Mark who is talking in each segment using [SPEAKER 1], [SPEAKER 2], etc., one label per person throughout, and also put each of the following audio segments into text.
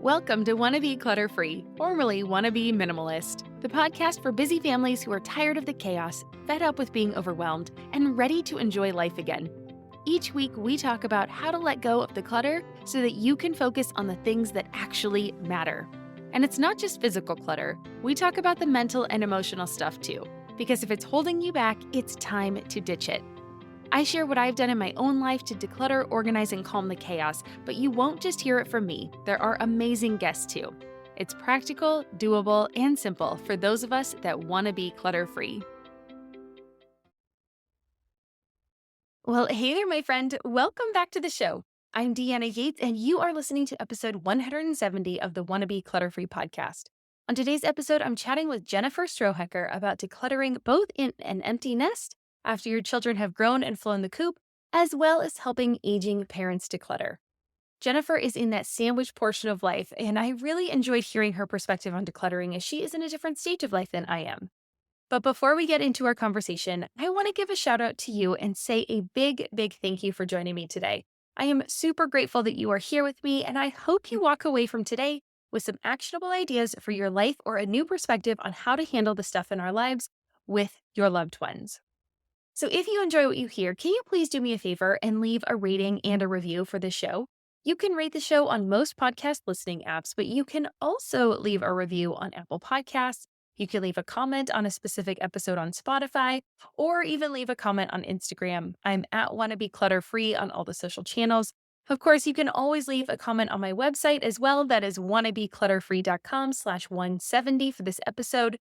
[SPEAKER 1] Welcome to Wanna Be Clutter Free, formerly Wanna Be Minimalist, the podcast for busy families who are tired of the chaos, fed up with being overwhelmed, and ready to enjoy life again. Each week, we talk about how to let go of the clutter so that you can focus on the things that actually matter. And it's not just physical clutter, we talk about the mental and emotional stuff too, because if it's holding you back, it's time to ditch it. I share what I've done in my own life to declutter, organize, and calm the chaos, but you won't just hear it from me. There are amazing guests too. It's practical, doable, and simple for those of us that want to be clutter-free. Well, hey there, my friend. Welcome back to the show. I'm Deanna Yates, and you are listening to episode 170 of the Wanna Be Clutter-Free podcast. On today's episode, I'm chatting with Jennifer Strohecker about decluttering both in an empty nest after your children have grown and flown the coop, as well as helping aging parents declutter. Jennifer is in that sandwich portion of life, and I really enjoyed hearing her perspective on decluttering as she is in a different stage of life than I am. But before we get into our conversation, I want to give a shout out to you and say a big thank you for joining me today. I am super grateful that you are here with me, and I hope you walk away from today with some actionable ideas for your life or a new perspective on how to handle the stuff in our lives with your loved ones. So if you enjoy what you hear, can you please do me a favor and leave a rating and a review for this show? You can rate the show on most podcast listening apps, but you can also leave a review on Apple Podcasts. You can leave a comment on a specific episode on Spotify, or even leave a comment on Instagram. I'm at wannabeclutterfree on all the social channels. Of course, you can always leave a comment on my website as well. That is wannabeclutterfree.com/170 for this episode.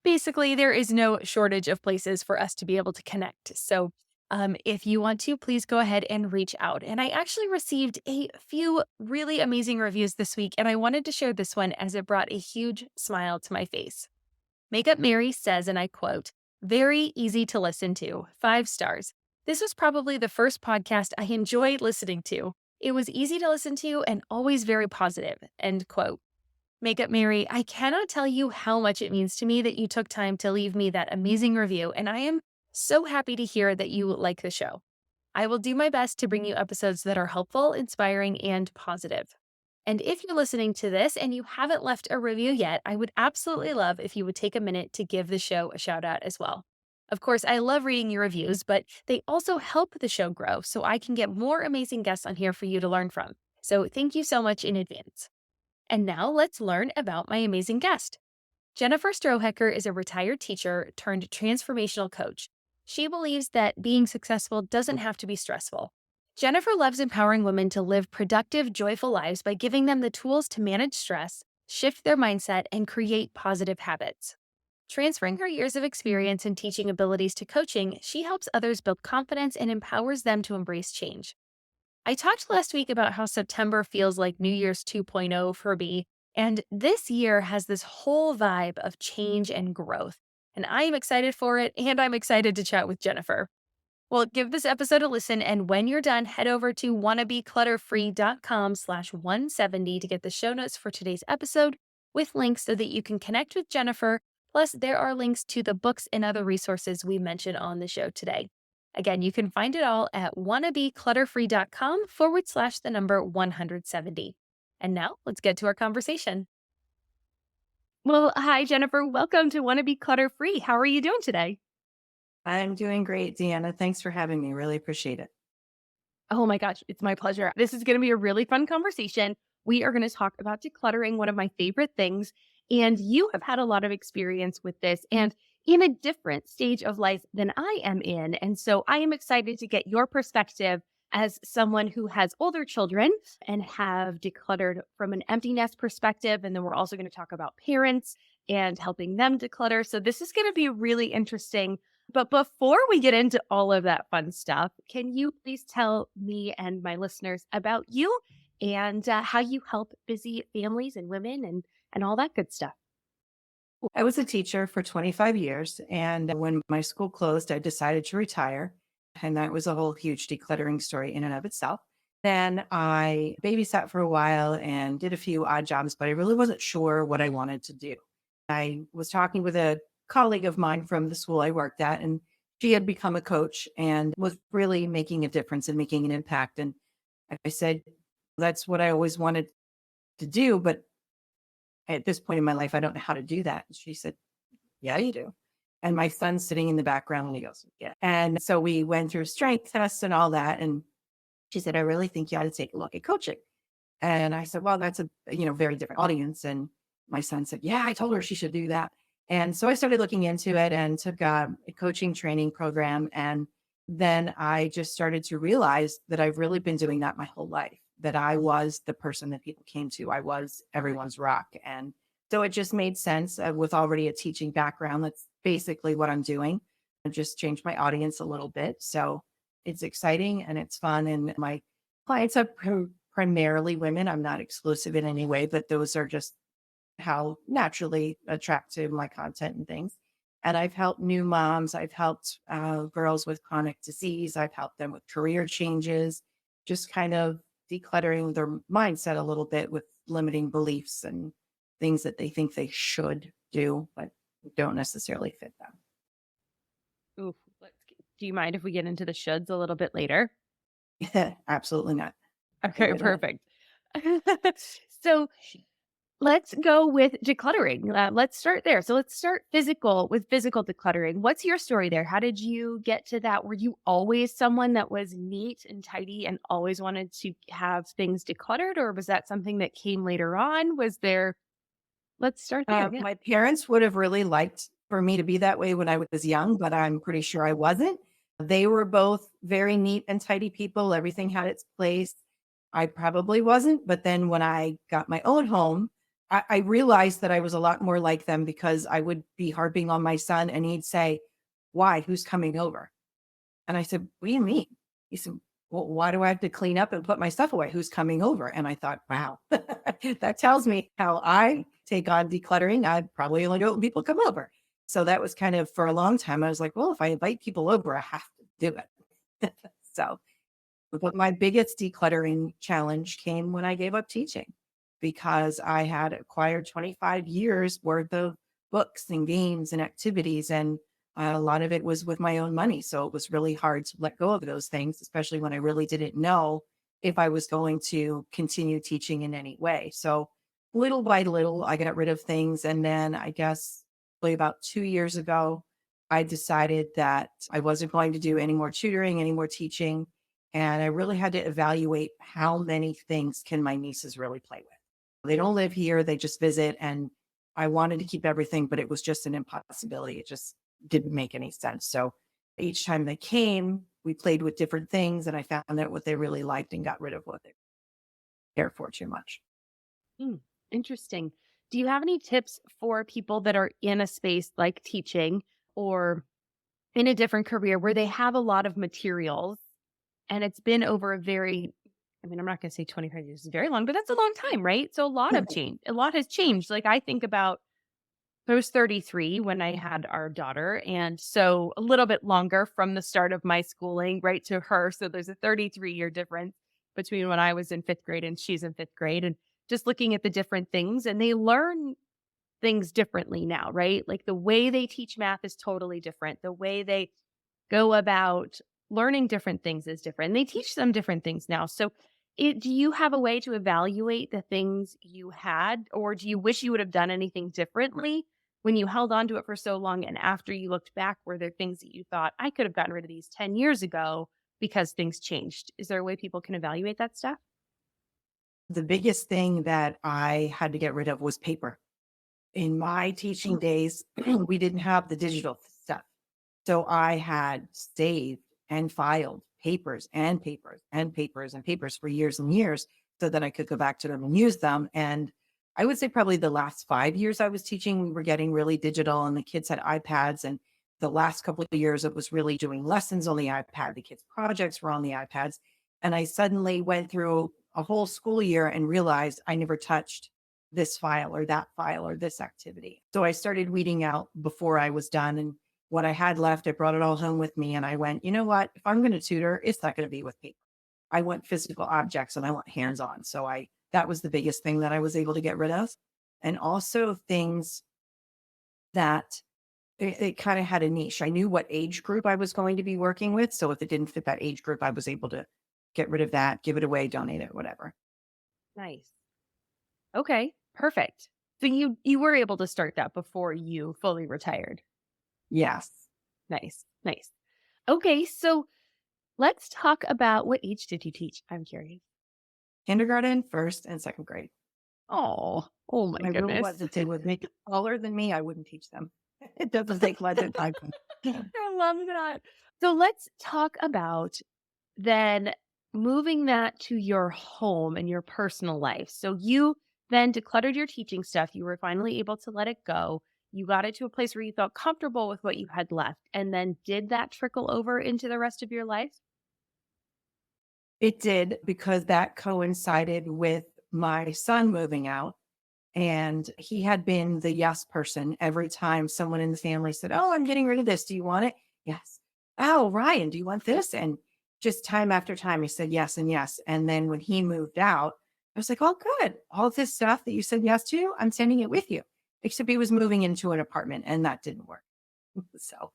[SPEAKER 1] Basically, there is no shortage of places for us to be able to connect. So if you want to, please go ahead and reach out. And I actually received a few really amazing reviews this week, and I wanted to share this one as it brought a huge smile to my face. Makeup Mary says, and I quote, "Very easy to listen to, 5 stars. This was probably the first podcast I enjoyed listening to. It was easy to listen to and always very positive," end quote. Makeup Mary, I cannot tell you how much it means to me that you took time to leave me that amazing review, and I am so happy to hear that you like the show. I will do my best to bring you episodes that are helpful, inspiring, and positive. And if you're listening to this and you haven't left a review yet, I would absolutely love if you would take a minute to give the show a shout out as well. Of course, I love reading your reviews, but they also help the show grow so I can get more amazing guests on here for you to learn from. So thank you so much in advance. And now let's learn about my amazing guest. Jennifer Strohecker is a retired teacher turned transformational coach. She believes that being successful doesn't have to be stressful. Jennifer loves empowering women to live productive, joyful lives by giving them the tools to manage stress, shift their mindset, and create positive habits. Transferring her years of experience and teaching abilities to coaching, she helps others build confidence and empowers them to embrace change. I talked last week about how September feels like New Year's 2.0 for me, and this year has this whole vibe of change and growth. And I am excited for it, and I'm excited to chat with Jennifer. Well, give this episode a listen, and when you're done, head over to wannabeclutterfree.com/170 to get the show notes for today's episode with links so that you can connect with Jennifer. Plus, there are links to the books and other resources we mentioned on the show today. Again, you can find it all at wannabeclutterfree.com/170. And now let's get to our conversation. Well, hi, Jennifer. Welcome to Wanna Be Clutter Free. How are you doing today?
[SPEAKER 2] I'm doing great, Deanna. Thanks for having me. Really appreciate it.
[SPEAKER 1] Oh my gosh, it's my pleasure. This is going to be a really fun conversation. We are going to talk about decluttering, one of my favorite things. And you have had a lot of experience with this and in a different stage of life than I am in. And so I am excited to get your perspective as someone who has older children and have decluttered from an empty nest perspective. And then we're also going to talk about parents and helping them declutter. So this is going to be really interesting. But before we get into all of that fun stuff, can you please tell me and my listeners about you and how you help busy families and women and all that good stuff?
[SPEAKER 2] I was a teacher for 25 years, and when my school closed, I decided to retire. And that was a whole huge decluttering story in and of itself. Then I babysat for a while and did a few odd jobs, but I really wasn't sure what I wanted to do. I was talking with a colleague of mine from the school I worked at, and she had become a coach and was really making a difference and making an impact. And I said, that's what I always wanted to do, but at this point in my life, I don't know how to do that. And she said, yeah, you do. And my son's sitting in the background and he goes, yeah. And so we went through strength tests and all that. And she said, I really think you ought to take a look at coaching. And I said, well, that's a, very different audience. And my son said, yeah, I told her she should do that. And so I started looking into it and took a coaching training program. And then I just started to realize that I've really been doing that my whole life, that I was the person that people came to. I was everyone's rock. And so it just made sense with already a teaching background. That's basically what I'm doing. I just changed my audience a little bit. So it's exciting and it's fun. And my clients are primarily women. I'm not exclusive in any way, but those are just how naturally attractive my content and things. And I've helped new moms. I've helped girls with chronic disease. I've helped them with career changes, just kind of decluttering their mindset a little bit with limiting beliefs and things that they think they should do, but don't necessarily fit
[SPEAKER 1] Ooh, do you mind if we get into the shoulds a little bit later?
[SPEAKER 2] them. Absolutely not. Go
[SPEAKER 1] Okay,
[SPEAKER 2] right ahead.
[SPEAKER 1] perfect. So let's go with decluttering. Let's start there. So let's start physical decluttering. What's your story there? How did you get to that? Were you always someone that was neat and tidy and always wanted to have things decluttered, or was that something that came later on? Let's start there. Yeah.
[SPEAKER 2] My parents would have really liked for me to be that way when I was young, but I'm pretty sure I wasn't. They were both very neat and tidy people. Everything had its place. I probably wasn't. But then when I got my own home, I realized that I was a lot more like them because I would be harping on my son and he'd say, why? Who's coming over? And I said, what do you mean? He said, well, why do I have to clean up and put my stuff away? Who's coming over? And I thought, wow, that tells me how I take on decluttering. I probably only do it when people come over. So that was kind of for a long time. I was like, well, if I invite people over, I have to do it. So, but my biggest decluttering challenge came when I gave up teaching because I had acquired 25 years worth of books and games and activities. And a lot of it was with my own money. So it was really hard to let go of those things, especially when I really didn't know if I was going to continue teaching in any way. So little by little, I got rid of things. And then I guess probably about 2 years ago, I decided that I wasn't going to do any more tutoring, any more teaching. And I really had to evaluate how many things can my nieces really play with. They don't live here, they just visit. And I wanted to keep everything, but it was just an impossibility. It just didn't make any sense. So each time they came, we played with different things and I found out what they really liked and got rid of what they cared for too much.
[SPEAKER 1] Hmm, interesting. Do you have any tips for people that are in a space like teaching or in a different career where they have a lot of materials and it's been over a very I mean, I'm not going to say 25 years is very long, but that's a long time, right? So a lot has changed. Like I think about I was 33 when I had our daughter. And so a little bit longer from the start of my schooling, right to her. So there's a 33-year difference between when I was in fifth grade and she's in fifth grade. And just looking at the different things, and they learn things differently now, right? Like the way they teach math is totally different. The way they go about learning different things is different. They teach them different things now. So, do you have a way to evaluate the things you had, or do you wish you would have done anything differently when you held on to it for so long? And after you looked back, were there things that you thought, I could have gotten rid of these 10 years ago because things changed? Is there a way people can evaluate that stuff?
[SPEAKER 2] The biggest thing that I had to get rid of was paper. In my teaching days, we didn't have the digital stuff. So I had saved and filed papers and papers and papers and papers for years and years so that I could go back to them and use them. And I would say probably the last 5 years I was teaching, we were getting really digital and the kids had iPads. And the last couple of years, it was really doing lessons on the iPad. The kids' projects were on the iPads. And I suddenly went through a whole school year and realized I never touched this file or that file or this activity. So I started weeding out before I was done. And what I had left, I brought it all home with me. And I went, you know what? If I'm going to tutor, it's not going to be with paper. I want physical objects and I want hands on. So that was the biggest thing that I was able to get rid of. And also things that it kind of had a niche. I knew what age group I was going to be working with. So if it didn't fit that age group, I was able to get rid of that, give it away, donate it, whatever.
[SPEAKER 1] Nice. Okay, perfect. So you were able to start that before you fully retired.
[SPEAKER 2] Yes.
[SPEAKER 1] Nice, nice. Okay, so let's talk about what age did you teach? I'm curious.
[SPEAKER 2] Kindergarten, first and second grade.
[SPEAKER 1] Oh my
[SPEAKER 2] My rule was
[SPEAKER 1] goodness.
[SPEAKER 2] if they would make it taller than me, I wouldn't teach them. It doesn't take much time.
[SPEAKER 1] I love that. So let's talk about then moving that to your home and your personal life. So you then decluttered your teaching stuff. You were finally able to let it go. You got it to a place where you felt comfortable with what you had left. And then did that trickle over into the rest of your life?
[SPEAKER 2] It did because that coincided with my son moving out. And he had been the yes person every time someone in the family said, "Oh, I'm getting rid of this. Do you want it?" Yes. "Oh, Ryan, do you want this?" And just time after time, he said yes and yes. And then when he moved out, I was like, "Oh, good. All this stuff that you said yes to, I'm sending it with you." Except he was moving into an apartment and that didn't work. So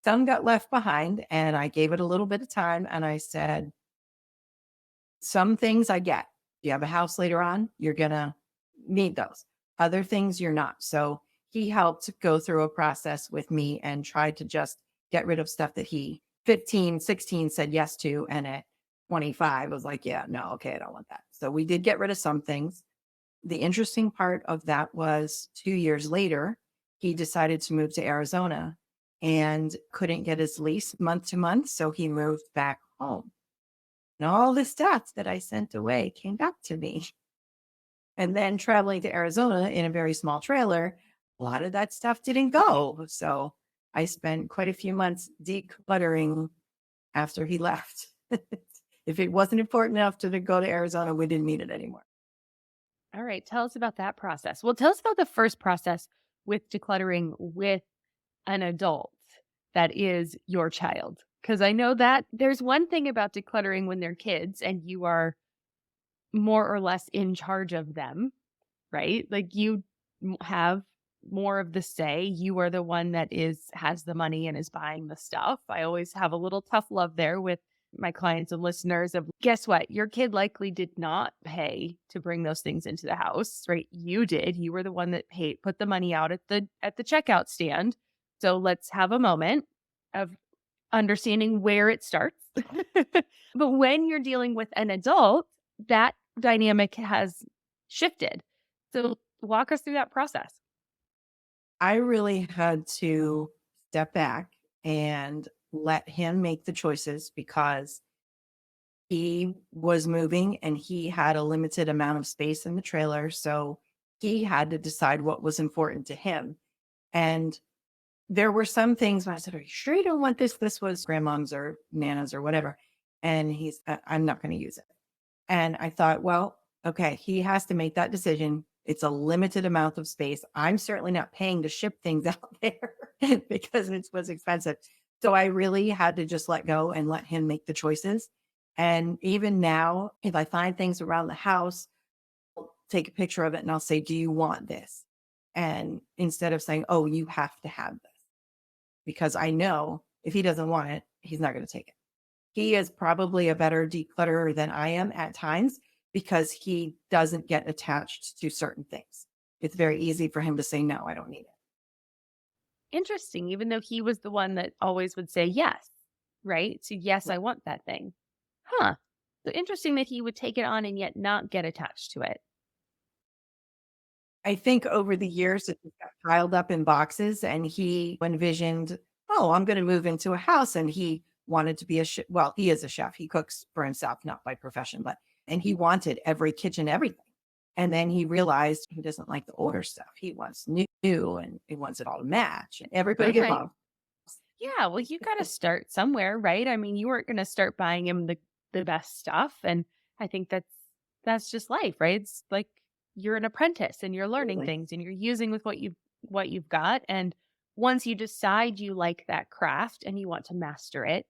[SPEAKER 2] some got left behind and I gave it a little bit of time and I said, some things I get. You have a house later on, you're gonna need those. Other things you're not. So he helped go through a process with me and tried to just get rid of stuff that he 15, 16 said yes to. And at 25 was like, yeah, no, okay, I don't want that. So we did get rid of some things. The interesting part of that was 2 years later, he decided to move to Arizona and couldn't get his lease month to month. So he moved back home. And all the stuff that I sent away came back to me. And then traveling to Arizona in a very small trailer, a lot of that stuff didn't go. So I spent quite a few months decluttering after he left. If it wasn't important enough to go to Arizona, we didn't need it anymore.
[SPEAKER 1] All right, tell us about that process. Well, tell us about the first process with decluttering with an adult that is your child. Because I know that there's one thing about decluttering when they're kids and you are more or less in charge of them, right? Like you have more of the say. You are the one that has the money and is buying the stuff. I always have a little tough love there with my clients and listeners of guess what? Your kid likely did not pay to bring those things into the house, right? You did. You were the one that paid, put the money out at the checkout stand. So let's have a moment of understanding where it starts. But when you're dealing with an adult, that dynamic has shifted. So walk us through that process.
[SPEAKER 2] I really had to step back and let him make the choices because he was moving and he had a limited amount of space in the trailer. So he had to decide what was important to him. And there were some things when I said, "Are you sure you don't want this?" This was grandmom's or nana's or whatever. And I'm not going to use it. And I thought, well, okay, he has to make that decision. It's a limited amount of space. I'm certainly not paying to ship things out there because it was expensive. So I really had to just let go and let him make the choices. And even now, if I find things around the house, I'll take a picture of it and I'll say, "Do you want this?" And instead of saying, "Oh, you have to have this," because I know if he doesn't want it, he's not going to take it. He is probably a better declutterer than I am at times because he doesn't get attached to certain things. It's very easy for him to say, "No, I don't need it."
[SPEAKER 1] Interesting, even though he was the one that always would say yes, right? So, yes,
[SPEAKER 2] Right.
[SPEAKER 1] I want that thing. Huh. So interesting that he would take it on and yet not get attached to it.
[SPEAKER 2] I think over the years it just got piled up in boxes and he envisioned, "Oh, I'm going to move into a house." And he wanted to be well, he is a chef. He cooks for himself, not by profession, and he wanted every kitchen, everything. And then he realized he doesn't like the older stuff. He wants new and he wants it all to match and everybody
[SPEAKER 1] All
[SPEAKER 2] get
[SPEAKER 1] right.
[SPEAKER 2] along.
[SPEAKER 1] Yeah, well, you got to start somewhere, right? I mean, you weren't going to start buying him the best stuff, and I think that's just life, right? It's like you're an apprentice and you're learning
[SPEAKER 2] Absolutely.
[SPEAKER 1] things and you're using with what you've got, and once you decide you like that craft and you want to master it,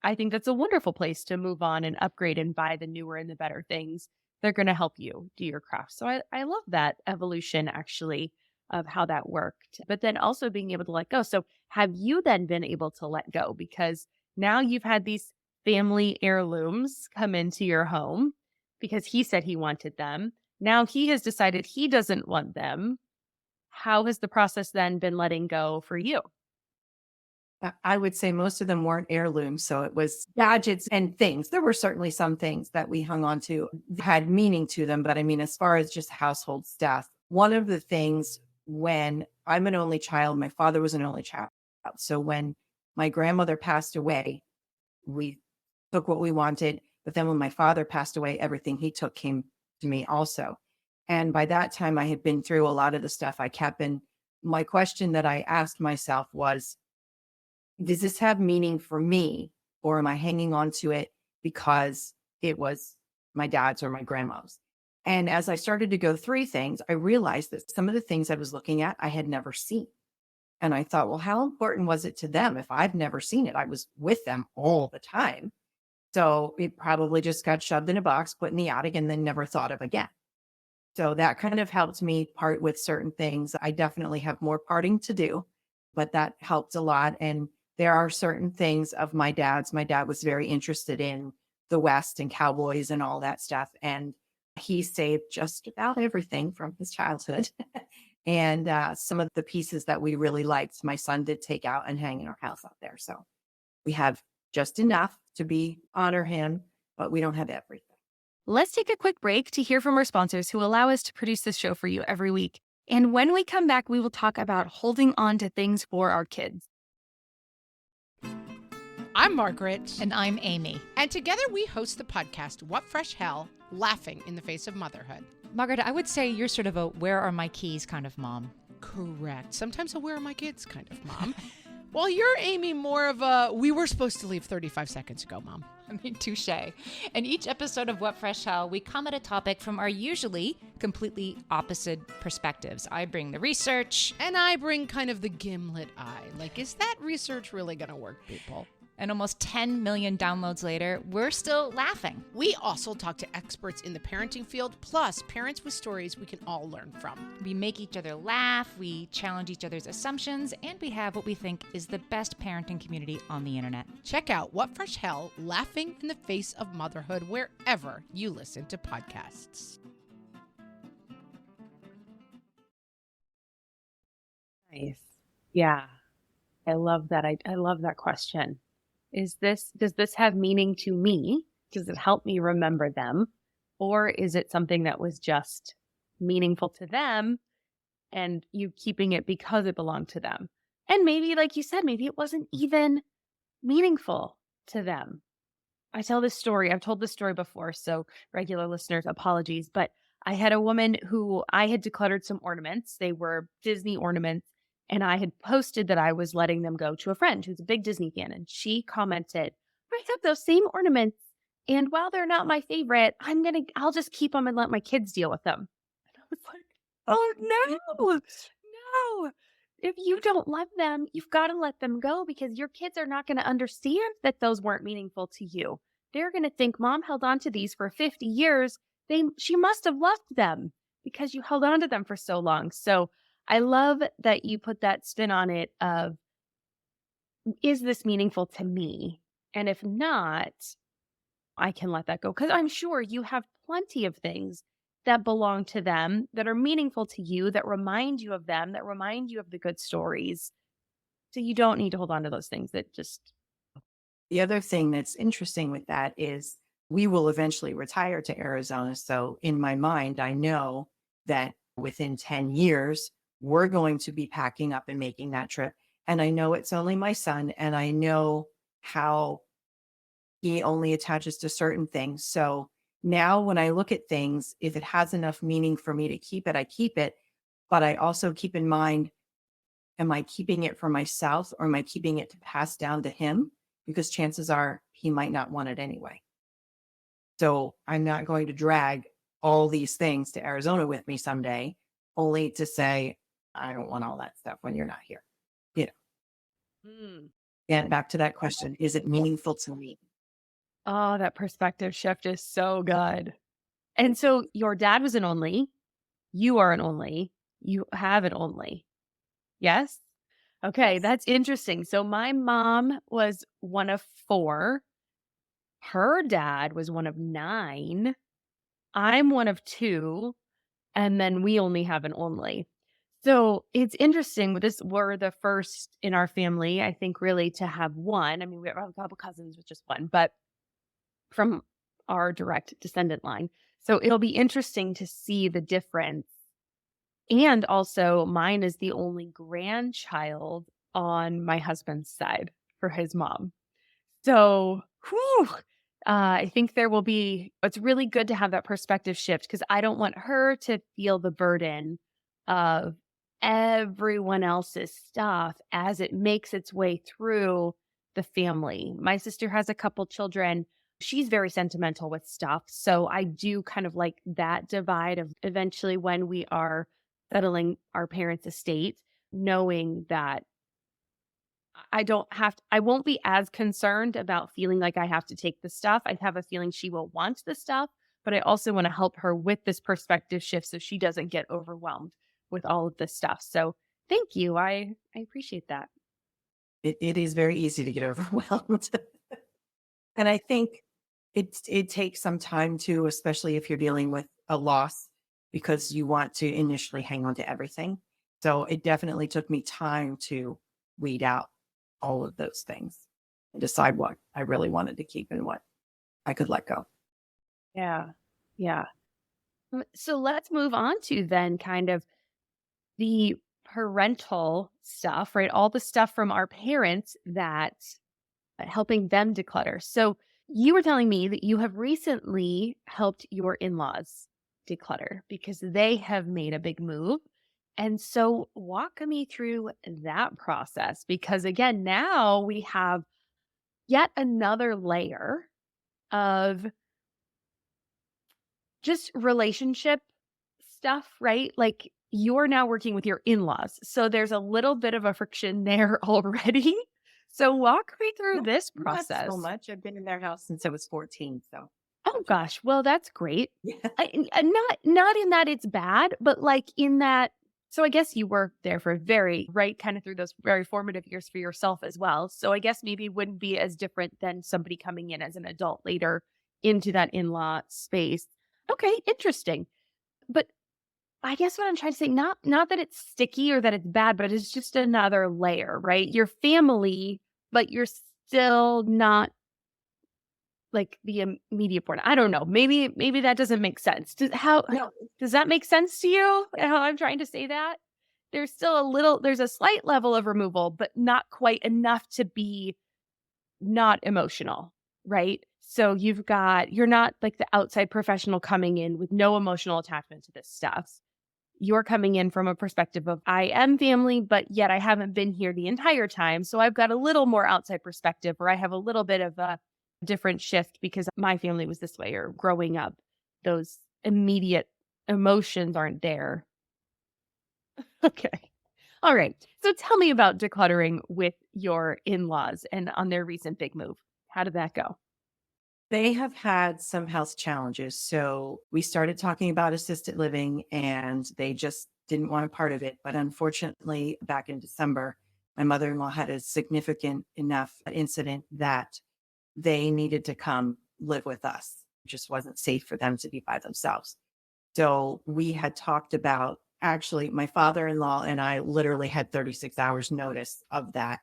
[SPEAKER 1] I think that's a wonderful place to move on and upgrade and buy the newer and the better things. They're going to help you do your craft. So I love that evolution actually of how that worked. But then also being able to let go. So have you then been able to let go? Because now you've had these family heirlooms come into your home because he said he wanted them. Now he has decided he doesn't want them. How has the process then been letting go for you?
[SPEAKER 2] I would say most of them weren't heirlooms. So it was gadgets and things. There were certainly some things that we hung on to that had meaning to them. But I mean, as far as just household stuff, one of the things when I'm an only child, my father was an only child. So when my grandmother passed away, we took what we wanted. But then when my father passed away, everything he took came to me also. And by that time, I had been through a lot of the stuff I kept. And my question that I asked myself was, does this have meaning for me, or am I hanging on to it because it was my dad's or my grandma's? And as I started to go through things, I realized that some of the things I was looking at, I had never seen. And I thought, well, how important was it to them if I've never seen it? I was with them all the time. So it probably just got shoved in a box, put in the attic, and then never thought of again. So that kind of helped me part with certain things. I definitely have more parting to do, but that helped a lot. And there are certain things of my dad's. My dad was very interested in the West and cowboys and all that stuff. And he saved just about everything from his childhood. And some of the pieces that we really liked, my son did take out and hang in our house out there. So we have just enough to be honor him, but we don't have everything.
[SPEAKER 1] Let's take a quick break to hear from our sponsors who allow us to produce this show for you every week. And when we come back, we will talk about holding on to things for our kids.
[SPEAKER 3] I'm Margaret.
[SPEAKER 4] And I'm Amy.
[SPEAKER 3] And together we host the podcast, What Fresh Hell? Laughing in the Face of Motherhood.
[SPEAKER 4] Margaret, I would say you're sort of a where are my keys kind of mom.
[SPEAKER 3] Correct. Sometimes a where are my kids kind of mom. While you're, Amy, more of a we were supposed to leave 35 seconds ago, mom.
[SPEAKER 4] I mean, touche. In each episode of What Fresh Hell, we come at a topic from our usually completely opposite perspectives. I bring the research.
[SPEAKER 3] And I bring kind of the gimlet eye. Like, is that research really going to work, people?
[SPEAKER 4] And almost 10 million downloads later, we're still laughing.
[SPEAKER 3] We also talk to experts in the parenting field, plus parents with stories we can all learn from.
[SPEAKER 4] We make each other laugh, we challenge each other's assumptions, and we have what we think is the best parenting community on the internet.
[SPEAKER 3] Check out What Fresh Hell? Laughing in the Face of Motherhood wherever you listen to podcasts.
[SPEAKER 1] Nice. Yeah. I love that. I love that question. Does this have meaning to me? Does it help me remember them? Or is it something that was just meaningful to them and you keeping it because it belonged to them? And maybe, like you said, maybe it wasn't even meaningful to them. I've told this story before, so regular listeners, apologies, but I had a woman who I had decluttered some ornaments. They were Disney ornaments, and I had posted that I was letting them go to a friend who's a big Disney fan, and she commented, "I have those same ornaments, and while they're not my favorite, I'll just keep them and let my kids deal with them." And I was like, "Oh no, no. If you don't love them, you've got to let them go because your kids are not going to understand that those weren't meaningful to you. They're going to think mom held on to these for 50 years. She must have loved them because you held on to them for so long." So I love that you put that spin on it of, is this meaningful to me? And if not, I can let that go. Because I'm sure you have plenty of things that belong to them, that are meaningful to you, that remind you of them, that remind you of the good stories. So you don't need to hold on to those things that just.
[SPEAKER 2] The other thing that's interesting with that is we will eventually retire to Arizona. So in my mind, I know that within 10 years, we're going to be packing up and making that trip. And I know it's only my son, and I know how he only attaches to certain things. So now when I look at things, if it has enough meaning for me to keep it, I keep it. But I also keep in mind, am I keeping it for myself or am I keeping it to pass down to him? Because chances are he might not want it anyway. So I'm not going to drag all these things to Arizona with me someday, only to say, I don't want all that stuff when you're not here. You know, and back to that question, is it meaningful to me?
[SPEAKER 1] Oh, that perspective shift is so good. And so your dad was an only, you are an only, you have an only. Yes? Okay,
[SPEAKER 2] Yes.
[SPEAKER 1] that's interesting. So my mom was one of four. Her dad was one of nine. I'm one of two. and then we only have an only. So it's interesting. We're the first in our family, I think, really to have one. I mean, we have a couple cousins with just one, but from our direct descendant line. So it'll be interesting to see the difference. And also, mine is the only grandchild on my husband's side for his mom. So, whew, I think it's really good to have that perspective shift because I don't want her to feel the burden of everyone else's stuff as it makes its way through the family. My sister has a couple children. She's very sentimental with stuff. So I do kind of like that divide of eventually when we are settling our parents' estate, knowing that I won't be as concerned about feeling like I have to take the stuff. I have a feeling she will want the stuff, but I also want to help her with this perspective shift so she doesn't get overwhelmed with all of this stuff. So thank you. I appreciate that.
[SPEAKER 2] It is very easy to get overwhelmed. And I think it takes some time too, especially if you're dealing with a loss, because you want to initially hang on to everything. So it definitely took me time to weed out all of those things and decide what I really wanted to keep and what I could let go.
[SPEAKER 1] Yeah. Yeah. So let's move on to then kind of the parental stuff, right? All the stuff from our parents that helping them declutter. So you were telling me that you have recently helped your in-laws declutter because they have made a big move. And so walk me through that process because again, now we have yet another layer of just relationship stuff, right? Like you're now working with your in-laws. So there's a little bit of a friction there already. So walk me through this
[SPEAKER 2] Not so
[SPEAKER 1] process.
[SPEAKER 2] much. I've been in their house since I was 14. So
[SPEAKER 1] Oh gosh, well that's great.
[SPEAKER 2] yeah.
[SPEAKER 1] Not in that it's bad, but like in that so I guess you were there for very right kind of through those very formative years for yourself as well. So I guess maybe it wouldn't be as different than somebody coming in as an adult later into that in-law space. Okay, interesting. But I guess what I'm trying to say, not that it's sticky or that it's bad, but it's just another layer, right? Your family, but you're still not like the immediate born. I don't know. Maybe that doesn't make sense.
[SPEAKER 2] No,
[SPEAKER 1] Does that make sense to you? How I'm trying to say that? There's a slight level of removal, but not quite enough to be not emotional, right? So you're not like the outside professional coming in with no emotional attachment to this stuff. You're coming in from a perspective of I am family, but yet I haven't been here the entire time. So I've got a little more outside perspective, or I have a little bit of a different shift because my family was this way, or growing up, those immediate emotions aren't there. Okay. All right. So tell me about decluttering with your in laws and on their recent big move. How did that go?
[SPEAKER 2] they have had some health challenges. So we started talking about assisted living and they just didn't want a part of it. But unfortunately, back in December, my mother in law had a significant enough incident that they needed to come live with us. It just wasn't safe for them to be by themselves. So we had talked about actually, my father in law and I literally had 36 hours notice of that.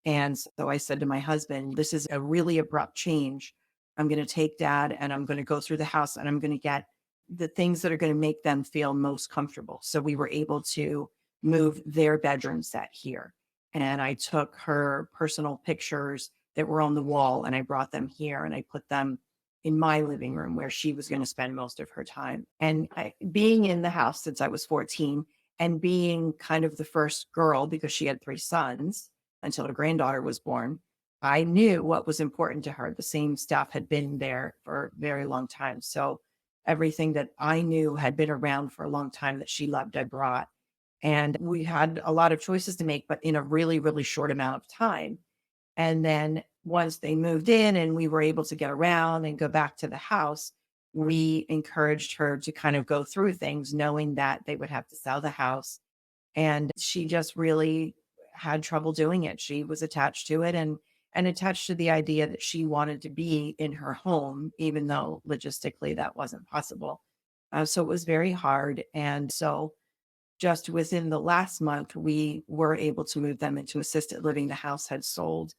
[SPEAKER 2] And so I said to my husband, this is a really abrupt change. I'm going to take dad and I'm going to go through the house and I'm going to get the things that are going to make them feel most comfortable. So we were able to move their bedroom set here. And I took her personal pictures that were on the wall and I brought them here and I put them in my living room where she was going to spend most of her time. And being in the house since I was 14 and being kind of the first girl because she had 3 sons until her granddaughter was born, I knew what was important to her. The same stuff had been there for a very long time. So everything that I knew had been around for a long time that she loved, I brought. And we had a lot of choices to make, but in a really, really short amount of time. And then once they moved in and we were able to get around and go back to the house, we encouraged her to kind of go through things, knowing that they would have to sell the house. And she just really had trouble doing it. She was attached to it and attached to the idea that she wanted to be in her home, even though logistically that wasn't possible. So it was very hard. And so just within the last month, we were able to move them into assisted living. The house had sold.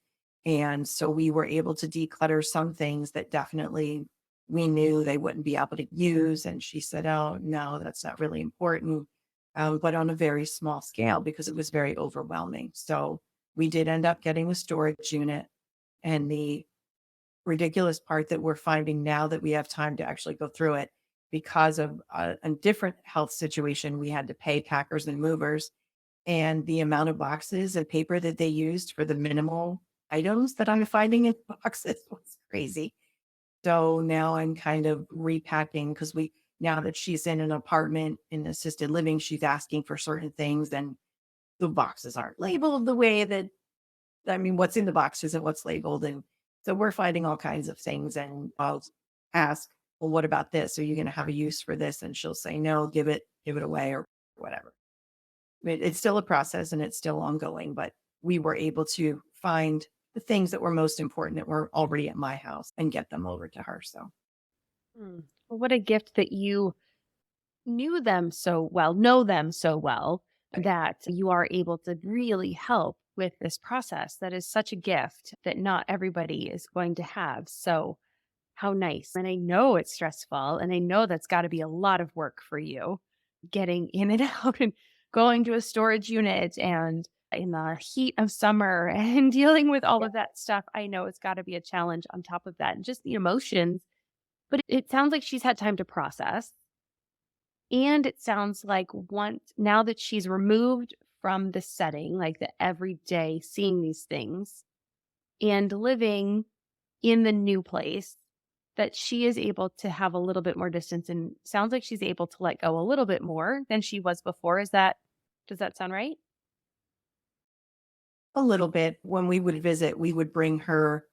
[SPEAKER 2] And so we were able to declutter some things that definitely we knew they wouldn't be able to use. And she said, "Oh, no, that's not really important." But on a very small scale because it was very overwhelming. So we did end up getting a storage unit. And the ridiculous part that we're finding now that we have time to actually go through it because of a different health situation, we had to pay packers and movers, and the amount of boxes and paper that they used for the minimal items that I'm finding in boxes was crazy. So now I'm kind of repacking because now that she's in an apartment in assisted living, she's asking for certain things and the boxes aren't labeled the way that, I mean, what's in the box isn't what's labeled. And so we're finding all kinds of things. And I'll ask, "Well, what about this? Are you going to have a use for this?" And she'll say, "No, give it away," or whatever. It's still a process and it's still ongoing, but we were able to find the things that were most important that were already at my house and get them over to her. So
[SPEAKER 1] Well, what a gift that you know them so well
[SPEAKER 2] right.
[SPEAKER 1] that you are able to really help with this process. That is such a gift that not everybody is going to have. So, how nice. And I know it's stressful, and I know that's got to be a lot of work for you getting in and out and going to a storage unit and in the heat of summer and dealing with all
[SPEAKER 2] Yeah.
[SPEAKER 1] of that stuff. I know it's got to be a challenge on top of that and just the emotions. But it sounds like she's had time to process. And it sounds like once now that she's removed from the setting, like the everyday seeing these things and living in the new place, that she is able to have a little bit more distance and sounds like she's able to let go a little bit more than she was before. Does that sound right?
[SPEAKER 2] A little bit. When we would visit, we would bring her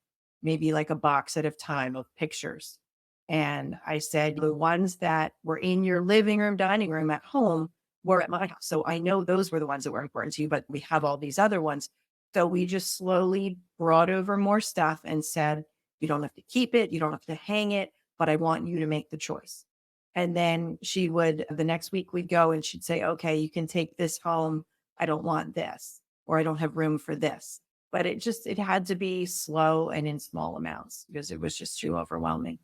[SPEAKER 2] maybe like a box at a time of pictures. And I said, "The ones that were in your living room, dining room at home were at my house. So I know those were the ones that were important to you, but we have all these other ones." So we just slowly brought over more stuff and said, "You don't have to keep it. You don't have to hang it, but I want you to make the choice." And then the next week we'd go and she'd say, "Okay, you can take this home. I don't want this, or I don't have room for this." But it had to be slow and in small amounts because it was just too overwhelming.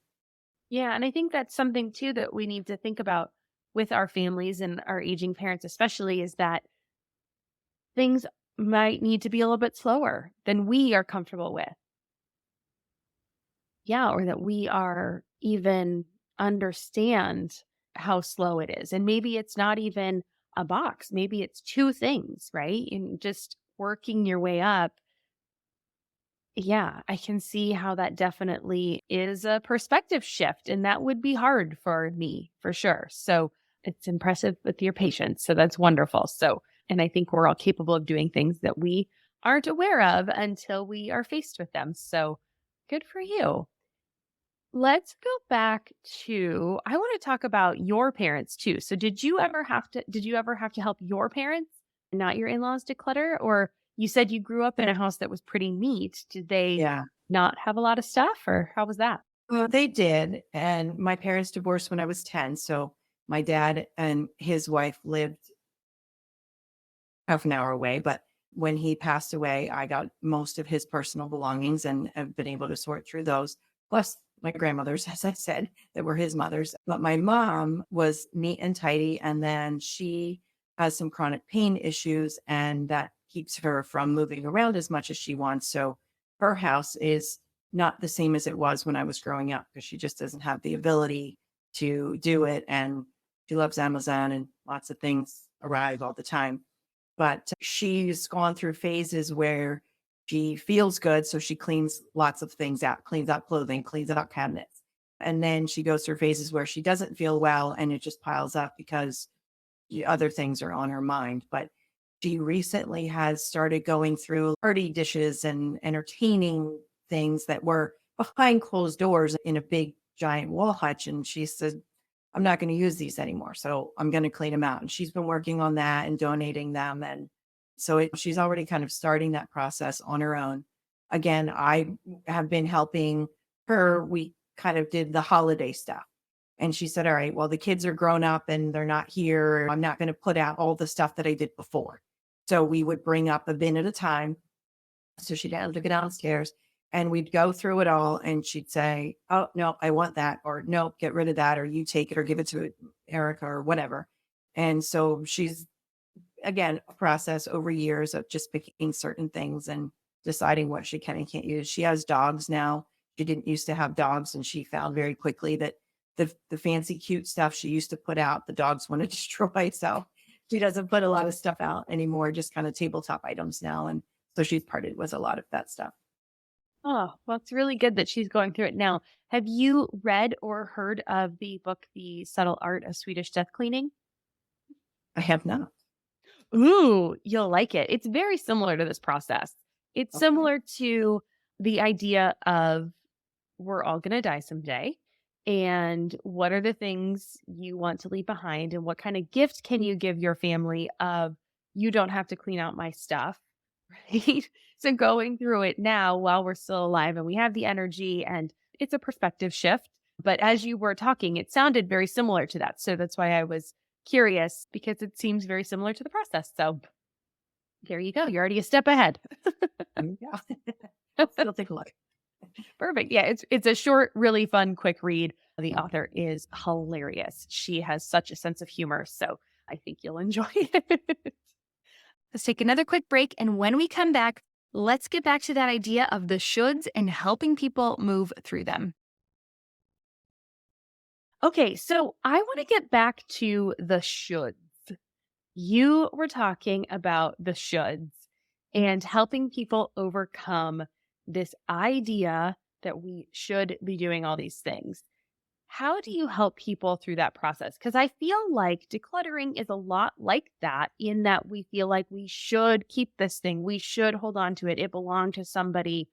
[SPEAKER 1] Yeah. And I think that's something too that we need to think about with our families and our aging parents, especially, is that things might need to be a little bit slower than we are comfortable with. Yeah, or that we are even understand how slow it is. And maybe it's not even a box, maybe it's two things, right? And just working your way up. Yeah, I can see how that definitely is a perspective shift. And that would be hard for me for sure. So it's impressive with your patience. So that's wonderful. So, and I think we're all capable of doing things that we aren't aware of until we are faced with them. So good for you. Let's go back to I want to talk about your parents too. So did you ever have to help your parents, not your in-laws, declutter? Or you said you grew up in a house that was pretty neat. Did they
[SPEAKER 2] Yeah.
[SPEAKER 1] not have a lot of stuff or how was that?
[SPEAKER 2] Well, they did. And my parents divorced when I was 10. So my dad and his wife lived half an hour away. But when he passed away, I got most of his personal belongings and have been able to sort through those. Plus my grandmother's, as I said, that were his mother's. But my mom was neat and tidy. And then she has some chronic pain issues, and that keeps her from moving around as much as she wants. So her house is not the same as it was when I was growing up because she just doesn't have the ability to do it. And she loves Amazon and lots of things arrive all the time. But she's gone through phases where she feels good, so she cleans lots of things out, cleans out clothing, cleans out cabinets. And then she goes through phases where she doesn't feel well and it just piles up because the other things are on her mind. But she recently has started going through party dishes and entertaining things that were behind closed doors in a big giant wall hutch. And she said, "I'm not going to use these anymore. So I'm going to clean them out." And she's been working on that and donating them. And so she's already kind of starting that process on her own. Again, I have been helping her. We kind of did the holiday stuff. And she said, all right, well, the kids are grown up and they're not here. I'm not going to put out all the stuff that I did before. So we would bring up a bin at a time. So she'd have to go downstairs and we'd go through it all. And she'd say, oh, no, I want that. Or no, get rid of that. Or you take it or give it to Erica or whatever. And so she's, again, a process over years of just picking certain things and deciding what she can and can't use. She has dogs now. She didn't used to have dogs. And she found very quickly that the fancy, cute stuff she used to put out, the dogs want to destroy. So she doesn't put a lot of stuff out anymore, just kind of tabletop items now. And so she's parted with a lot of that stuff.
[SPEAKER 1] Oh, well, it's really good that she's going through it now. Have you read or heard of the book, The Subtle Art of Swedish Death Cleaning?
[SPEAKER 2] I have not.
[SPEAKER 1] Ooh, you'll like it. It's very similar to this process. It's
[SPEAKER 2] Okay.
[SPEAKER 1] similar to the idea of we're all going to die someday. And what are the things you want to leave behind? And what kind of gift can you give your family of you don't have to clean out my stuff? Right. So going through it now while we're still alive and we have the energy and it's a perspective shift. But as you were talking, it sounded very similar to that. So that's why I was curious because it seems very similar to the process. So there you go. You're already a step ahead.
[SPEAKER 2] Yeah. I'll still take a look.
[SPEAKER 1] Perfect. Yeah, it's a short, really fun, quick read. The author is hilarious. She has such a sense of humor, so I think you'll enjoy it. Let's take another quick break, and when we come back, let's get back to that idea of the shoulds and helping people move through them. Okay, so I want to get back to the shoulds. You were talking about the shoulds and helping people overcome this idea that we should be doing all these things. How do you help people through that process? Because I feel like decluttering is a lot like that, in that we feel like we should keep this thing, we should hold on to it, it belonged to somebody,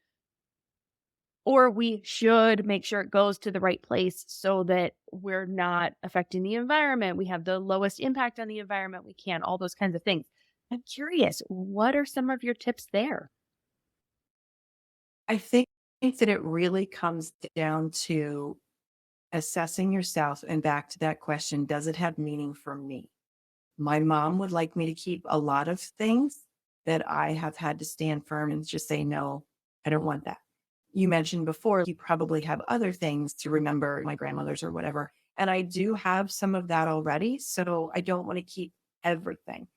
[SPEAKER 1] or we should make sure it goes to the right place so that we're not affecting the environment. We have the lowest impact on the environment we can, all those kinds of things. I'm curious, what are some of your tips there?
[SPEAKER 2] I think that it really comes down to assessing yourself and back to that question, does it have meaning for me? My mom would like me to keep a lot of things that I have had to stand firm and just say, no, I don't want that. You mentioned before, you probably have other things to remember, my grandmother's or whatever. And I do have some of that already. So I don't want to keep everything.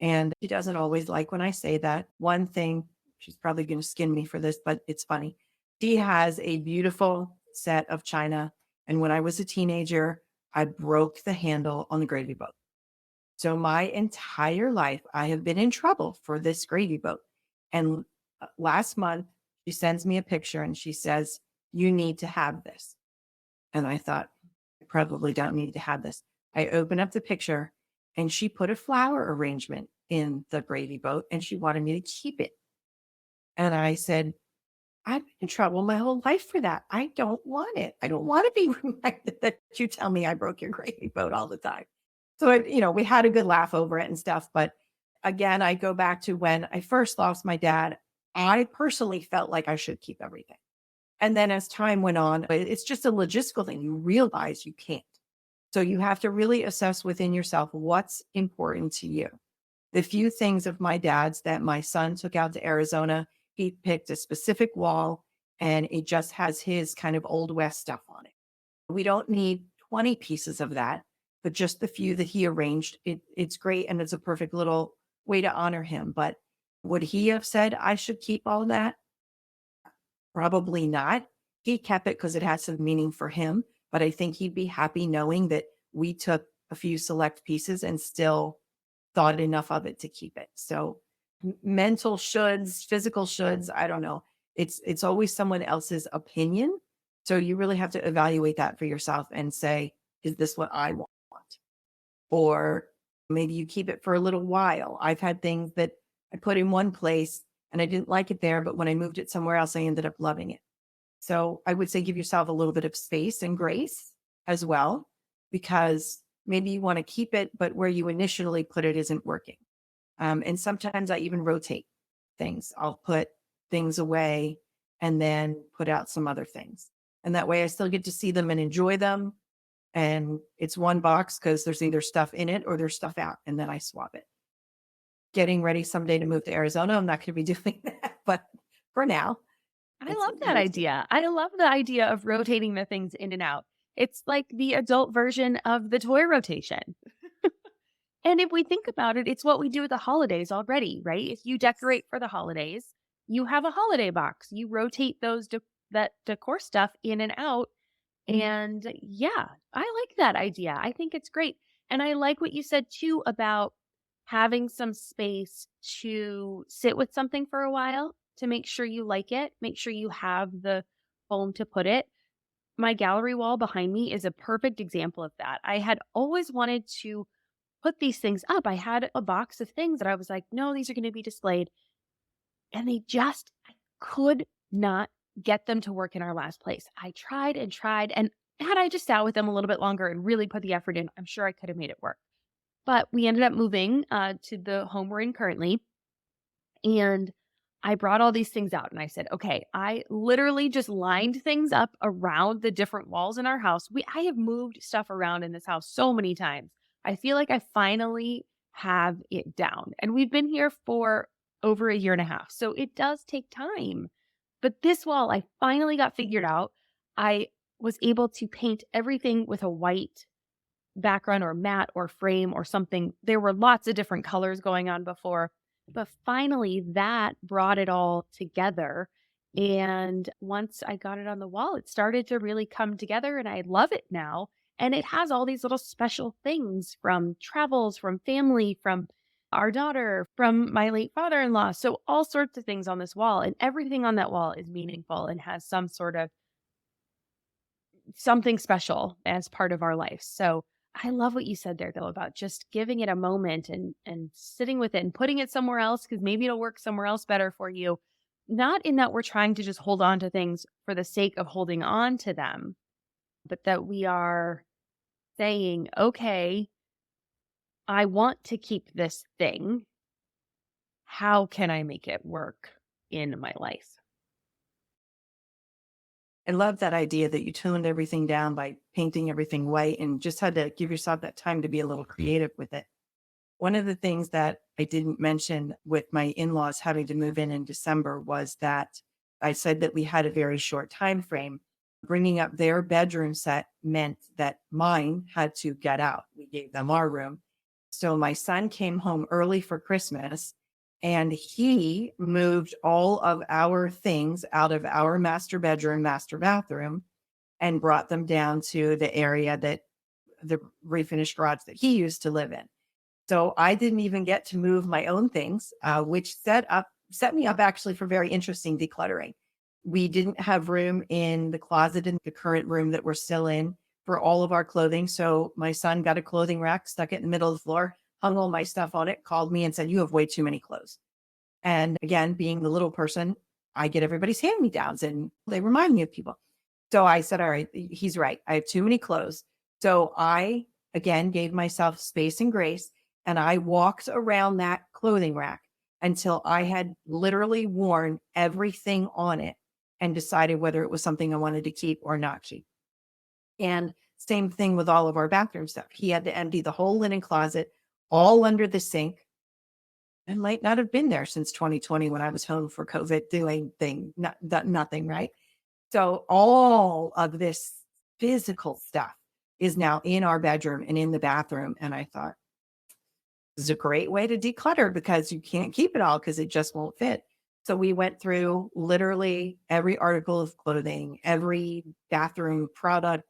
[SPEAKER 2] And she doesn't always like when I say that. One thing, she's probably going to skin me for this, but it's funny. She has a beautiful set of china. And when I was a teenager, I broke the handle on the gravy boat. So my entire life, I have been in trouble for this gravy boat. And last month, she sends me a picture and she says, you need to have this. And I thought, I probably don't need to have this. I open up the picture and she put a flower arrangement in the gravy boat and she wanted me to keep it. And I said, I've been in trouble my whole life for that. I don't want it. I don't want to be reminded that you tell me I broke your gravy boat all the time. So, we had a good laugh over it and stuff. But again, I go back to when I first lost my dad, I personally felt like I should keep everything. And then as time went on, it's just a logistical thing. You realize you can't. So you have to really assess within yourself what's important to you. The few things of my dad's that my son took out to Arizona, he picked a specific wall and it just has his kind of Old West stuff on it. We don't need 20 pieces of that, but just the few that he arranged, it's great. And it's a perfect little way to honor him. But would he have said I should keep all that? Probably not. He kept it because it had some meaning for him. But I think he'd be happy knowing that we took a few select pieces and still thought enough of it to keep it. So mental shoulds, physical shoulds, I don't know. It's always someone else's opinion. So you really have to evaluate that for yourself and say, is this what I want? Or maybe you keep it for a little while. I've had things that I put in one place and I didn't like it there, but when I moved it somewhere else, I ended up loving it. So I would say give yourself a little bit of space and grace as well, because maybe you want to keep it, but where you initially put it isn't working. And sometimes I even rotate things. I'll put things away and then put out some other things. And that way I still get to see them and enjoy them. and it's one box because there's either stuff in it or there's stuff out, and then I swap it. Getting ready someday to move to Arizona. I'm not going to be doing that, but for now,
[SPEAKER 1] I
[SPEAKER 2] it's
[SPEAKER 1] love that idea. I love the idea of rotating the things in and out. It's like the adult version of the toy rotation. And if we think about it, it's what we do at the holidays already, right? If you decorate for the holidays, you have a holiday box. You rotate that decor stuff in and out. And yeah, I like that idea. I think it's great. And I like what you said too about having some space to sit with something for a while to make sure you like it, make sure you have the home to put it. My gallery wall behind me is a perfect example of that. I had always wanted to put these things up. I had a box of things that I was like, no, these are going to be displayed. And I could not get them to work in our last place. I tried and tried. And had I just sat with them a little bit longer and really put the effort in, I'm sure I could have made it work. But we ended up moving to the home we're in currently. And I brought all these things out and I said, okay, I literally just lined things up around the different walls in our house. I have moved stuff around in this house so many times. I feel like I finally have it down. And we've been here for over a year and a half. So it does take time. But this wall, I finally got figured out. I was able to paint everything with a white background or matte or frame or something. There were lots of different colors going on before, but finally that brought it all together. And once I got it on the wall, it started to really come together and I love it now. And it has all these little special things from travels, from family, from our daughter, from my late father in law. So, all sorts of things on this wall, and everything on that wall is meaningful and has some sort of something special as part of our life. So I love what you said there though about just giving it a moment and sitting with it and putting it somewhere else because maybe it'll work somewhere else better for you. Not in that we're trying to just hold on to things for the sake of holding on to them, but that we are saying, okay, I want to keep this thing. How can I make it work in my life?
[SPEAKER 2] I love that idea that you toned everything down by painting everything white and just had to give yourself that time to be a little creative with it. One of the things that I didn't mention with my in-laws having to move in December was that I said that we had a very short time frame. Bringing up their bedroom set meant that mine had to get out. We gave them our room. So my son came home early for Christmas and he moved all of our things out of our master bedroom, master bathroom, and brought them down to the area that the refinished garage that he used to live in. So I didn't even get to move my own things, which set me up actually for very interesting decluttering. We didn't have room in the closet in the current room that we're still in for all of our clothing. So my son got a clothing rack, stuck it in the middle of the floor, hung all my stuff on it, called me and said, "You have way too many clothes." And again, being the little person, I get everybody's hand-me-downs and they remind me of people. So I said, all right, he's right. I have too many clothes. So I, again, gave myself space and grace. And I walked around that clothing rack until I had literally worn everything on it and decided whether it was something I wanted to keep or not keep. And same thing with all of our bathroom stuff. He had to empty the whole linen closet all under the sink. I might not have been there since 2020 when I was home for COVID doing nothing, right? So all of this physical stuff is now in our bedroom and in the bathroom. And I thought, this is a great way to declutter because you can't keep it all because it just won't fit. So we went through literally every article of clothing, every bathroom product,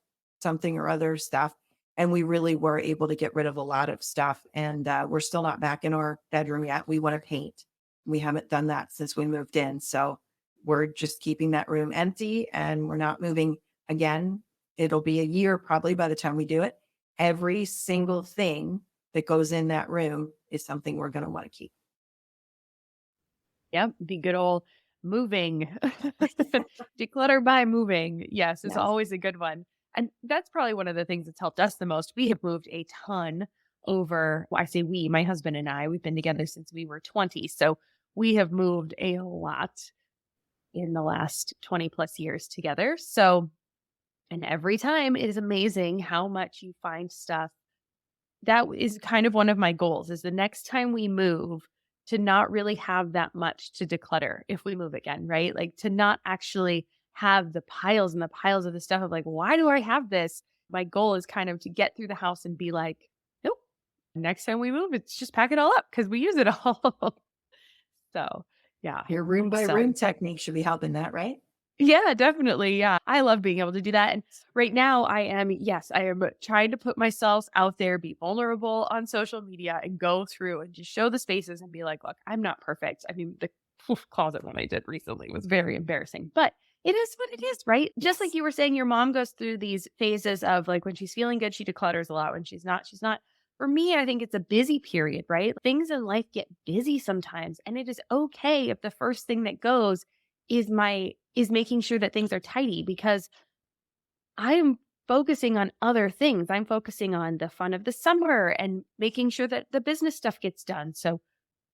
[SPEAKER 2] something or other stuff. And we really were able to get rid of a lot of stuff. And we're still not back in our bedroom yet. We want to paint. We haven't done that since we moved in. So we're just keeping that room empty and we're not moving again. It'll be a year probably by the time we do it. Every single thing that goes in that room is something we're going to want to keep.
[SPEAKER 1] Yep, the good old moving. Declutter by moving. Yes, is
[SPEAKER 2] Yes.
[SPEAKER 1] always a good one. And that's probably one of the things that's helped us the most. We have moved a ton over, well, I say we, my husband and I, we've been together since we were 20. So we have moved a lot in the last 20 plus years together. So And every time it is amazing how much you find stuff. That is kind of one of my goals is the next time we move to not really have that much to declutter if we move again, right? Like to not actually have the piles and the piles of the stuff of like, why do I have this? My goal is kind of to get through the house and be like, nope, next time we move, it's just pack it all up because we use it all. So, yeah.
[SPEAKER 2] Your room by
[SPEAKER 1] So
[SPEAKER 2] room technique should be helping that, right?
[SPEAKER 1] yeah, definitely. Yeah. I love being able to do that. And right now yes, I am trying to put myself out there, be vulnerable on social media and go through and just show the spaces and be like, look, I'm not perfect. I mean, the closet one I did recently was very embarrassing, but it is what it is, right? Just like
[SPEAKER 2] Yes.
[SPEAKER 1] you were saying, your mom goes through these phases of like when she's feeling good, she declutters a lot. When she's not, she's not. For me, I think it's a busy period, right? Things in life get busy sometimes. And it is okay if the first thing that goes is making sure that things are tidy because I'm focusing on other things. I'm focusing on the fun of the summer and making sure that the business stuff gets done. So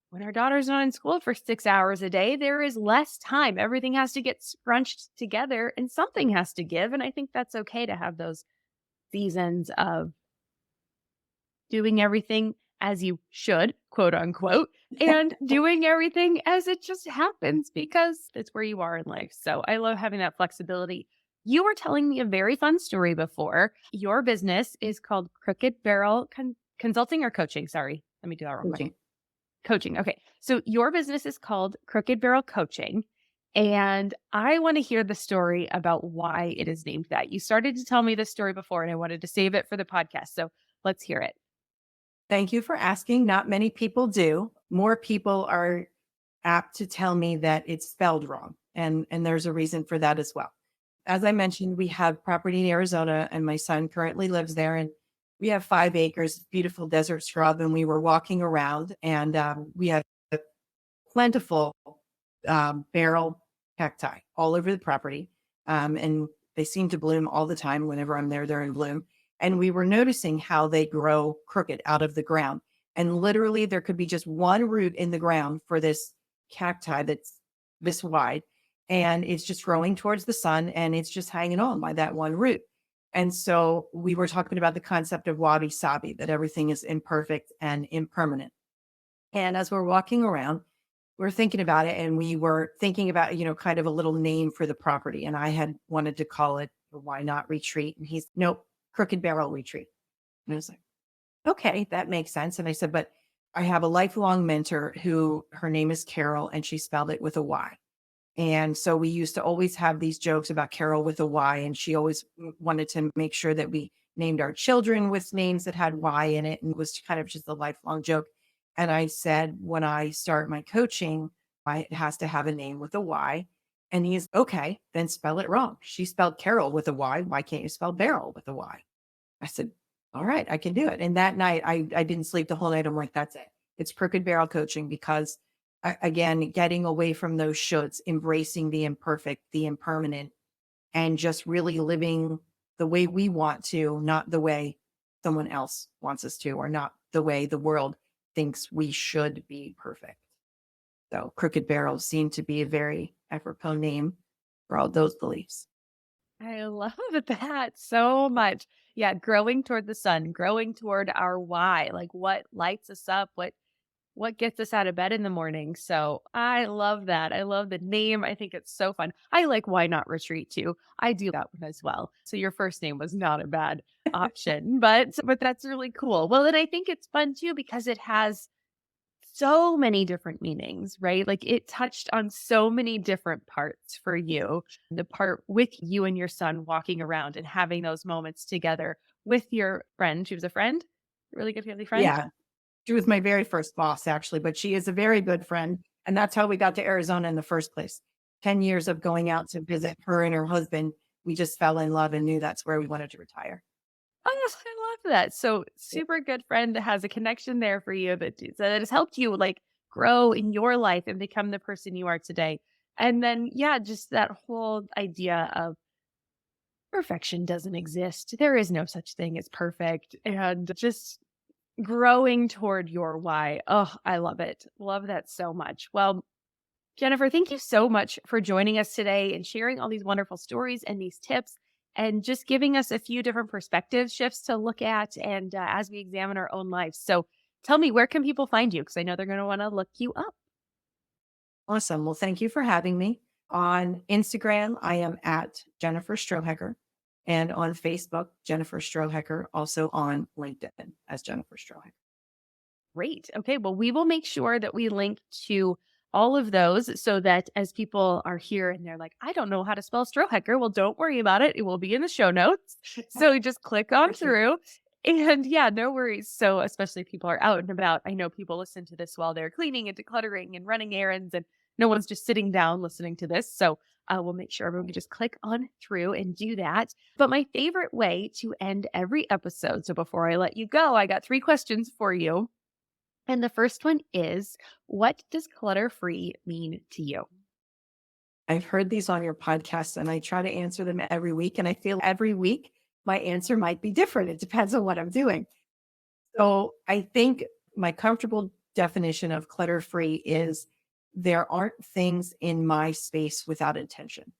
[SPEAKER 1] when our daughter's not in school for 6 hours a day, there is less time. Everything has to get scrunched together and something has to give. And I think that's okay to have those seasons of doing everything as you should, quote unquote, and doing everything as it just happens because it's where you are in life. So I love having that flexibility. You were telling me a very fun story before. Your business is called Crooked Barrel Consulting or Coaching. Sorry, let me do that real quick.
[SPEAKER 2] Okay.
[SPEAKER 1] Coaching. Okay. So your business is called Crooked Barrel Coaching. And I want to hear the story about why it is named that. You started to tell me this story before, and I wanted to save it for the podcast. So let's hear it.
[SPEAKER 2] Thank you for asking. Not many people do. More people are apt to tell me that it's spelled wrong. And there's a reason for that as well. As I mentioned, we have property in Arizona and my son currently lives there. And we have 5 acres, beautiful desert scrub. And we were walking around and we have a plentiful barrel cacti all over the property. And they seem to bloom all the time. Whenever I'm there, they're in bloom. And we were noticing how they grow crooked out of the ground. And literally, there could be just one root in the ground for this cacti that's this wide. And it's just growing towards the sun and it's just hanging on by that one root. And so we were talking about the concept of wabi sabi, that everything is imperfect and impermanent. And as we're walking around, we're thinking about it and we were thinking about, kind of a little name for the property. And I had wanted to call it Why Not Retreat. And he's, nope, Crooked Barrel Retreat. And I was like, okay, that makes sense. And I said, but I have a lifelong mentor who her name is Carol and she spelled it with a Y. And so we used to always have these jokes about Carol with a Y. And she always wanted to make sure that we named our children with names that had Y in it. And it was kind of just a lifelong joke. And I said, when I start my coaching, it has to have a name with a Y. And he's okay, then spell it wrong. She spelled Carol with a Y. Why can't you spell barrel with a Y? I said, all right, I can do it. And that night I didn't sleep the whole night. I'm like, that's it. It's Crooked Barrel Coaching because again, getting away from those shoulds, embracing the imperfect, the impermanent, and just really living the way we want to, not the way someone else wants us to, or not the way the world thinks we should be perfect. So Crooked Barrel seemed to be a very apropos name for all those beliefs.
[SPEAKER 1] I love that so much. Yeah, growing toward the sun, growing toward our why, like what lights us up, what gets us out of bed in the morning. So I love that. I love the name. I think it's so fun. I like Why Not Retreat too. I do that one as well. So your first name was not a bad option, but that's really cool. Well, and I think it's fun too because it has so many different meanings, right? Like it touched on so many different parts for you. The part with you and your son walking around and having those moments together with your friend. She was a friend, really good family friend.
[SPEAKER 2] Yeah. She was my very first boss, actually, but she is a very good friend. And that's how we got to Arizona in the first place. 10 years of going out to visit her and her husband. We just fell in love and knew that's where we wanted to retire.
[SPEAKER 1] Oh, yes, I love that. So super good friend that has a connection there for you that has helped you like grow in your life and become the person you are today. And then, yeah, just that whole idea of perfection doesn't exist. There is no such thing as perfect. And just growing toward your why. Oh, I love it. Love that so much. Well, Jennifer, thank you so much for joining us today and sharing all these wonderful stories and these tips. and just giving us a few different perspective shifts to look at and as we examine our own lives. So tell me, where can people find you? Because I know they're going to want to look you up.
[SPEAKER 2] Awesome. Well, thank you for having me. On Instagram, I am at Jennifer Strohecker. And on Facebook, Jennifer Strohecker, also on LinkedIn as Jennifer Strohecker.
[SPEAKER 1] Great. Okay. Well, we will make sure that we link to all of those so that as people are here and they're like, I don't know how to spell Strohecker. Well, don't worry about it. It will be in the show notes. So just click on
[SPEAKER 2] For sure.
[SPEAKER 1] through. And yeah, no worries. So, especially if people are out and about, I know people listen to this while they're cleaning and decluttering and running errands, and no one's just sitting down listening to this. So, we'll make sure everyone can just click on through and do that. But my favorite way to end every episode. So, before I let you go, I got 3 questions for you. And the first one is, what does clutter free mean to you?
[SPEAKER 2] I've heard these on your podcast and I try to answer them every week. And I feel every week my answer might be different. It depends on what I'm doing. So I think my comfortable definition of clutter free is there aren't things in my space without intention.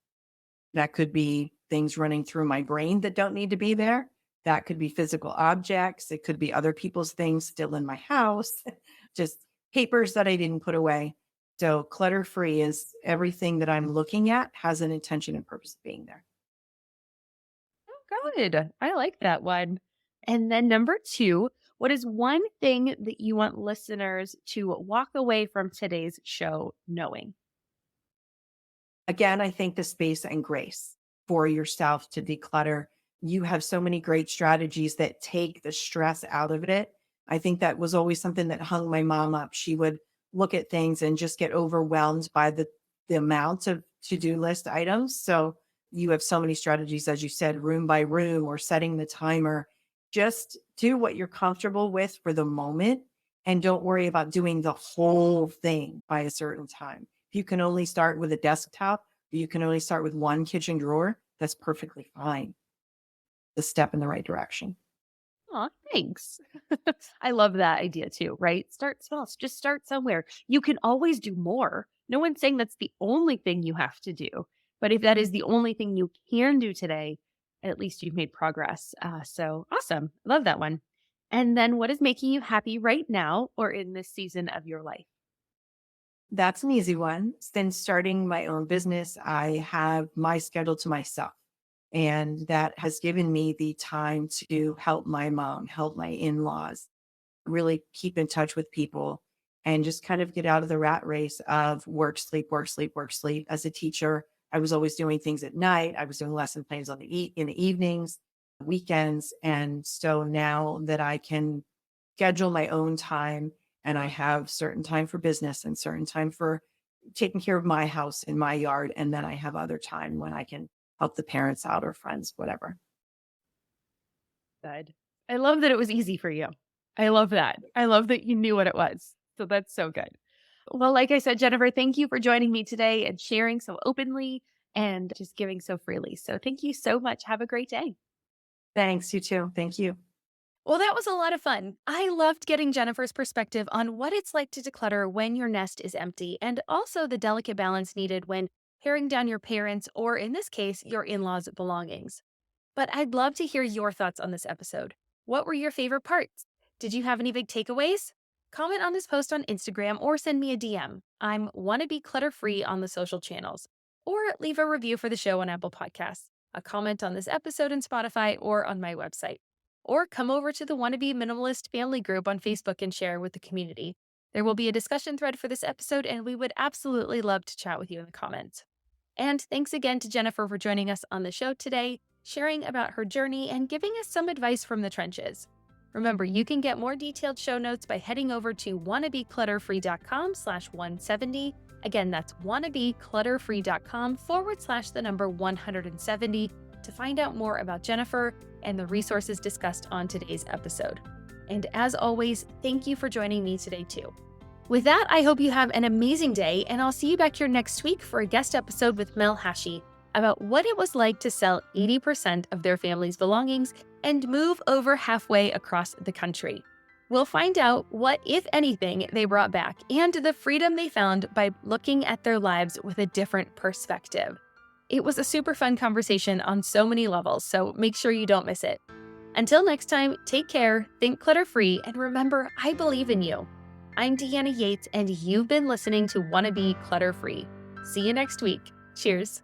[SPEAKER 2] That could be things running through my brain that don't need to be there. That could be physical objects. It could be other people's things still in my house, just papers that I didn't put away. So clutter free is everything that I'm looking at has an intention and purpose of being there.
[SPEAKER 1] Oh, good. I like that one. And then number 2, what is one thing that you want listeners to walk away from today's show knowing?
[SPEAKER 2] Again, I think the space and grace for yourself to declutter. You have so many great strategies that take the stress out of it. I think that was always something that hung my mom up. She would look at things and just get overwhelmed by the amount of to-do list items. So you have so many strategies, as you said, room by room or setting the timer. Just do what you're comfortable with for the moment and don't worry about doing the whole thing by a certain time. If you can only start with a desktop, or you can only start with one kitchen drawer, that's perfectly fine. The step in the right direction.
[SPEAKER 1] Aw, thanks. I love that idea too, right? Start small. Just start somewhere. You can always do more. No one's saying that's the only thing you have to do. But if that is the only thing you can do today, at least you've made progress. So awesome. Love that one. And then what is making you happy right now or in this season of your life?
[SPEAKER 2] That's an easy one. Since starting my own business, I have my schedule to myself. And that has given me the time to help my mom, help my in-laws, really keep in touch with people and just kind of get out of the rat race of work, sleep, work, sleep, work, sleep. As a teacher, I was always doing things at night. I was doing lesson plans in the evenings, weekends. And so now that I can schedule my own time and I have certain time for business and certain time for taking care of my house and my yard, and then I have other time when I can help the parents out or friends, whatever.
[SPEAKER 1] Good. I love that it was easy for you. I love that. I love that you knew what it was. So that's so good. Well, like I said, Jennifer, thank you for joining me today and sharing so openly and just giving so freely. So thank you so much. Have a great day.
[SPEAKER 2] Thanks, you too. Thank you.
[SPEAKER 1] Well, that was a lot of fun. I loved getting Jennifer's perspective on what it's like to declutter when your nest is empty and also the delicate balance needed when paring down your parents' or, in this case, your in-laws' belongings. But I'd love to hear your thoughts on this episode. What were your favorite parts? Did you have any big takeaways? Comment on this post on Instagram or send me a DM. I'm wanna be clutter free on the social channels. Or leave a review for the show on Apple Podcasts, a comment on this episode on Spotify or on my website. Or come over to the Wannabe Minimalist family group on Facebook and share with the community. There will be a discussion thread for this episode, and we would absolutely love to chat with you in the comments. And thanks again to Jennifer for joining us on the show today, sharing about her journey and giving us some advice from the trenches. Remember, you can get more detailed show notes by heading over to wannabeclutterfree.com/170. Again, that's wannabeclutterfree.com/170 to find out more about Jennifer and the resources discussed on today's episode. And as always, thank you for joining me today too. With that, I hope you have an amazing day, and I'll see you back here next week for a guest episode with Mel Hashi about what it was like to sell 80% of their family's belongings and move over halfway across the country. We'll find out what, if anything, they brought back and the freedom they found by looking at their lives with a different perspective. It was a super fun conversation on so many levels, so make sure you don't miss it. Until next time, take care, think clutter-free, and remember, I believe in you. I'm Deanna Yates, and you've been listening to Wanna Be Clutter-Free. See you next week. Cheers.